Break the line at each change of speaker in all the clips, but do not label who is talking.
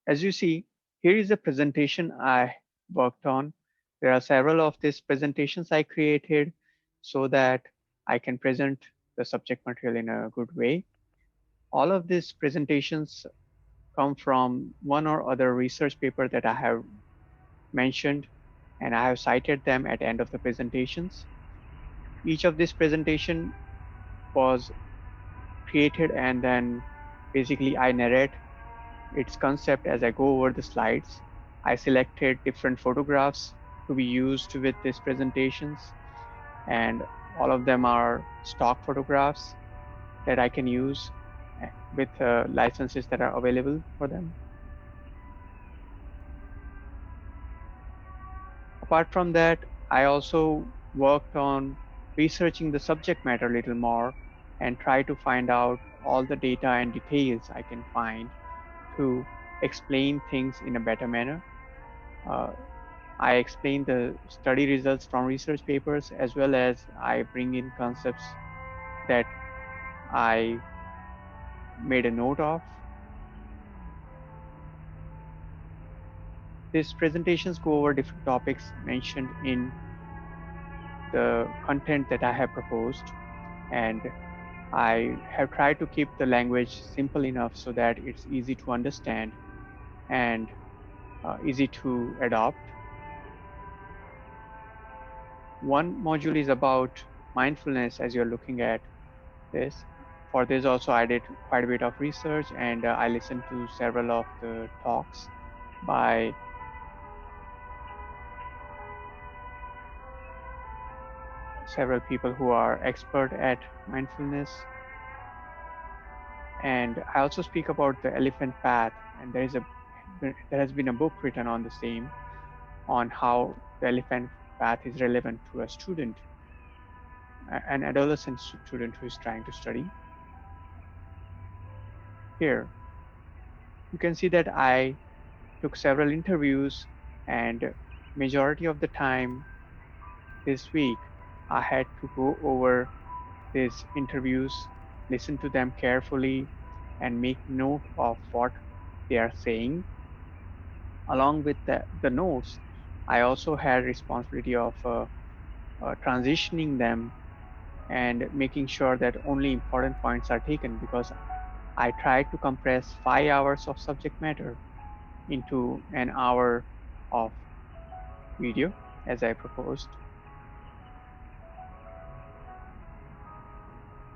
As you see, here is a presentation I worked on. There are several of these presentations I created so that I can present the subject material in a good way. All of these presentations come from one or other research paper that I have mentioned, and I have cited them at the end of the presentations. Each of this presentation was created, and then basically I narrate its concept as I go over the slides. I selected different photographs to be used with these presentations, and all of them are stock photographs that I can use with licenses that are available for them. Apart from that, I also worked on researching the subject matter a little more and try to find out all the data and details I can find to explain things in a better manner. Uh, I explain the study results from research papers as well as I bring in concepts that I made a note of. These presentations go over different topics mentioned in the content that I have proposed, and I have tried to keep the language simple enough so that it's easy to understand and easy to adopt. One module is about mindfulness as you're looking at this. For this also I did quite a bit of research, and I listened to several of the talks by several people who are expert at mindfulness. And I also speak about the elephant path, and there has been a book written on the same, on how the elephant path is relevant to a student, an adolescent student who is trying to study. Here you can see that I took several interviews, and majority of the time this week I had to go over these interviews, listen to them carefully, and make note of what they are saying. Along with the notes, I also had responsibility of transitioning them and making sure that only important points are taken, because I tried to compress 5 hours of subject matter into an hour of video as I proposed.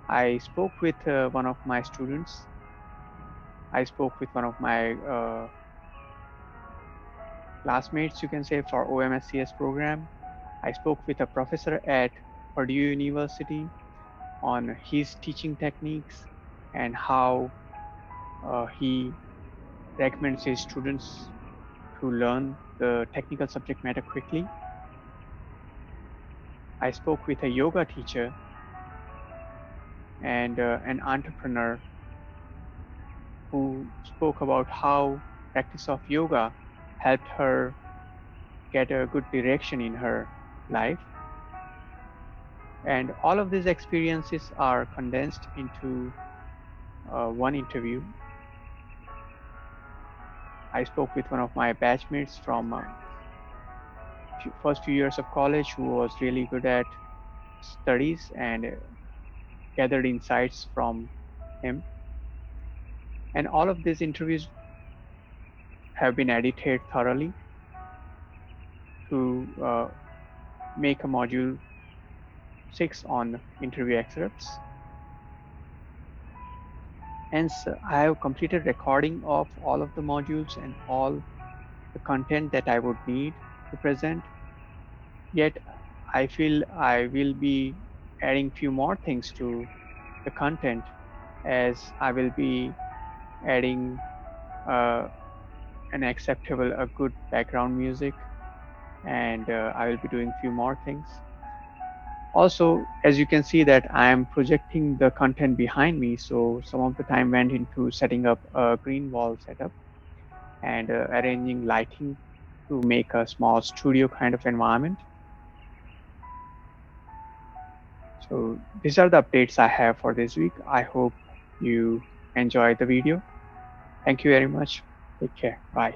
I spoke with one of my students. I spoke with one of my classmates, you can say, for OMSCS program. I spoke with a professor at Purdue University on his teaching techniques and how he recommends his students to learn the technical subject matter quickly. I spoke with a yoga teacher and an entrepreneur who spoke about how practice of yoga helped her get a good direction in her life. And all of these experiences are condensed into one interview. I spoke with one of my batchmates from first few years of college who was really good at studies, and gathered insights from him. And all of these interviews have been edited thoroughly to make a module 6 on interview excerpts. Hence, I have completed recording of all of the modules and all the content that I would need to present. Yet, I feel I will be adding few more things to the content, as I will be adding uh, an acceptable, a good background music, and I will be doing few more things. Also, as you can see that I am projecting the content behind me, so some of the time went into setting up a green wall setup and arranging lighting to make a small studio kind of environment. So these are the updates I have for this week. I hope you enjoyed the video. Thank you very much. Take care. Bye.